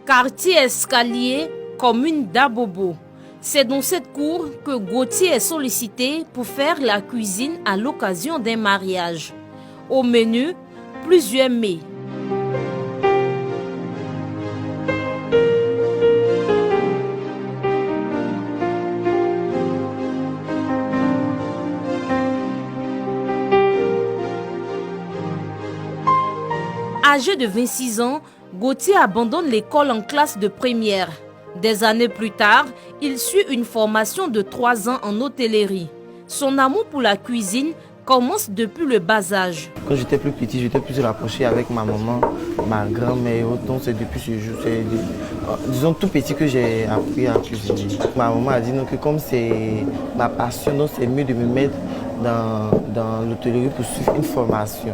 Quartier Escalier, commune d'Abobo. C'est dans cette cour que Gauthier est sollicité pour faire la cuisine à l'occasion d'un mariage. Au menu, plusieurs mets. Âgé de 26 ans, Gauthier abandonne l'école en classe de première. Des années plus tard, il suit une formation de 3 ans en hôtellerie. Son amour pour la cuisine commence depuis le bas âge. Quand j'étais plus petit, j'étais plus rapproché avec ma maman, ma grand-mère. Donc c'est depuis ce jour, disons tout petit que j'ai appris à cuisiner. Ma maman a dit non, que comme c'est ma passion, donc c'est mieux de me mettre dans l'hôtellerie pour suivre une formation.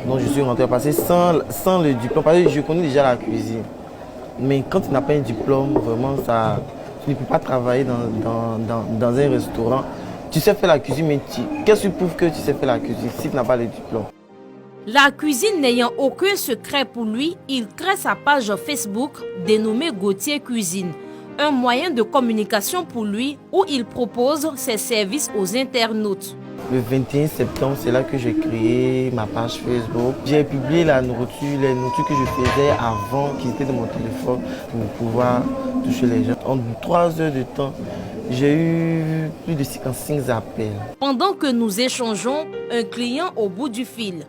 Donc je suis rentré passer sans le diplôme, parce que je connais déjà la cuisine. Mais quand tu n'as pas un diplôme, vraiment, tu ne peux pas travailler dans un restaurant. Tu sais faire la cuisine, mais qu'est-ce qui prouve que tu sais faire la cuisine si tu n'as pas le diplôme? La cuisine n'ayant aucun secret pour lui, il crée sa page Facebook dénommée Gauthier Cuisine. Un moyen de communication pour lui où il propose ses services aux internautes. Le 21 septembre, c'est là que j'ai créé ma page Facebook. J'ai publié les nourritures que je faisais avant qu'ils étaient dans mon téléphone pour pouvoir toucher les gens. En 3 heures de temps, j'ai eu plus de 55 appels. Pendant que nous échangeons, un client au bout du fil.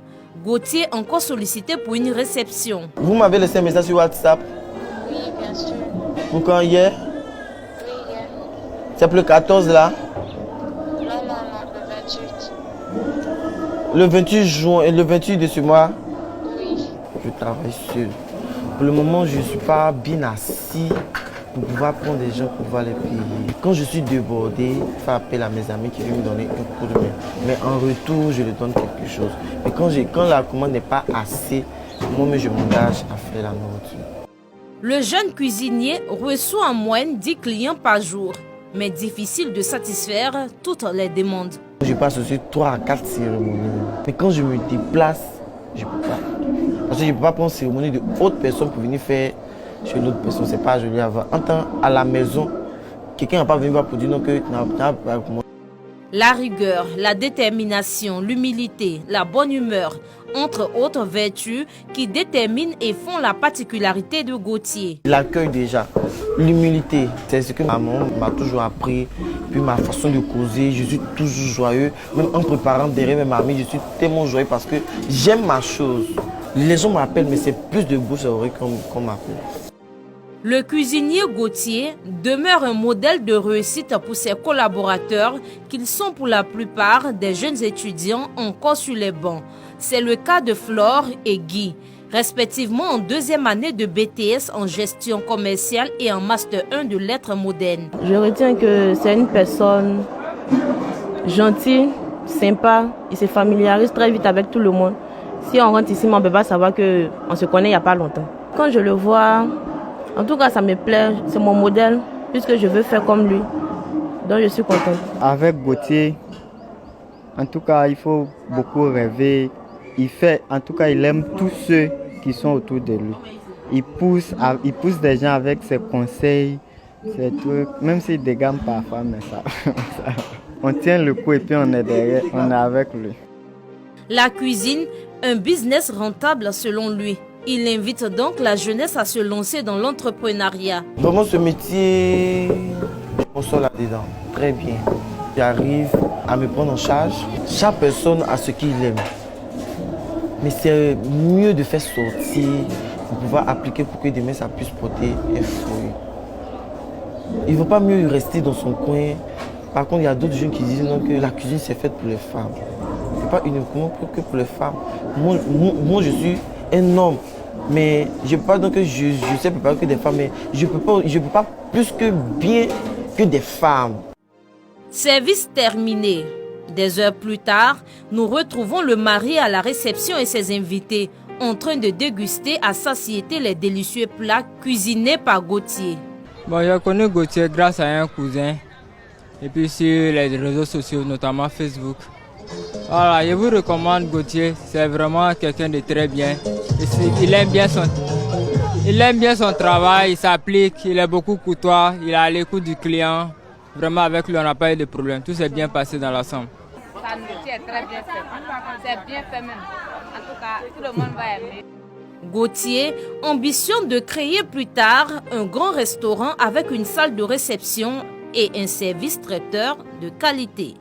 Gauthier encore sollicité pour une réception. Vous m'avez laissé un message sur WhatsApp? Oui, bien sûr. Pour quand hier? Oui, hier. C'est pour le 14 là? Non, le 28. Le 28 juin et le 28 de ce mois? Oui. Je travaille seul. Pour le moment, je ne suis pas bien assis pour pouvoir prendre des gens pour pouvoir les payer. Quand je suis débordé, je fais appel à mes amis qui viennent me donner un coup de main. Mais en retour, je leur donne quelque chose. Mais quand la commande n'est pas assez, moi-même je m'engage à faire la nourriture. Le jeune cuisinier reçoit en moyenne 10 clients par jour, mais difficile de satisfaire toutes les demandes. Je passe aussi 3 à 4 cérémonies. Mais quand je me déplace, je ne peux pas. Parce que je ne peux pas prendre cérémonie de haute personne pour venir faire chez l'autre personne. C'est pas joli à voir. En temps, à la maison, quelqu'un n'a pas venu pour dire non que tu n'as pas avec moi. La rigueur, la détermination, l'humilité, la bonne humeur, entre autres vertus qui déterminent et font la particularité de Gauthier. L'accueil déjà, l'humilité, c'est ce que maman m'a toujours appris. Puis ma façon de causer, je suis toujours joyeux. Même en préparant derrière mes mamies, je suis tellement joyeux parce que j'aime ma chose. Les gens m'appellent, mais c'est plus de bouche à oreille qu'on m'appelle. Le cuisinier Gauthier demeure un modèle de réussite pour ses collaborateurs, qu'ils sont pour la plupart des jeunes étudiants encore sur les bancs. C'est le cas de Flore et Guy, respectivement en 2e année de BTS en gestion commerciale et en Master 1 de lettres modernes. Je retiens que c'est une personne gentille, sympa, il se familiarise très vite avec tout le monde. Si on rentre ici, on ne peut pas savoir qu'on se connaît il n'y a pas longtemps. Quand je le vois, en tout cas, ça me plaît, c'est mon modèle, puisque je veux faire comme lui. Donc, je suis contente. Avec Gauthier, en tout cas, il faut beaucoup rêver. Il aime tous ceux qui sont autour de lui. Il pousse des gens avec ses conseils, ses trucs, même s'il dégaine parfois, mais ça, on tient le coup et puis on est derrière, on est avec lui. La cuisine, un business rentable selon lui. Il invite donc la jeunesse à se lancer dans l'entrepreneuriat. Vraiment, ce métier, on sort là-dedans très bien. J'arrive à me prendre en charge. Chaque personne a ce qu'il aime. Mais c'est mieux de faire sortir pour pouvoir appliquer pour que demain ça puisse porter un fruit. Il ne vaut pas mieux rester dans son coin. Par contre, il y a d'autres jeunes qui disent non, que la cuisine c'est faite pour les femmes. Ce n'est pas uniquement que pour les femmes. Moi je suis un homme. Mais je ne peux pas donc que je sais préparer que des femmes, mais je peux pas plus que bien que des femmes. Service terminé. Des heures plus tard, nous retrouvons le mari à la réception et ses invités en train de déguster à satiété les délicieux plats cuisinés par Gauthier. Bon, je connais Gauthier grâce à un cousin et puis sur les réseaux sociaux, notamment Facebook. Voilà, je vous recommande Gauthier, c'est vraiment quelqu'un de très bien. Il aime bien Il aime bien son travail, il s'applique, il est beaucoup courtois, il est à l'écoute du client. Vraiment, avec lui, on n'a pas eu de problème. Tout s'est bien passé dans l'ensemble. Sa nourriture est très bien faite. C'est bien fait même. En tout cas, tout le monde va aimer. Gauthier ambitionne de créer plus tard un grand restaurant avec une salle de réception et un service traiteur de qualité.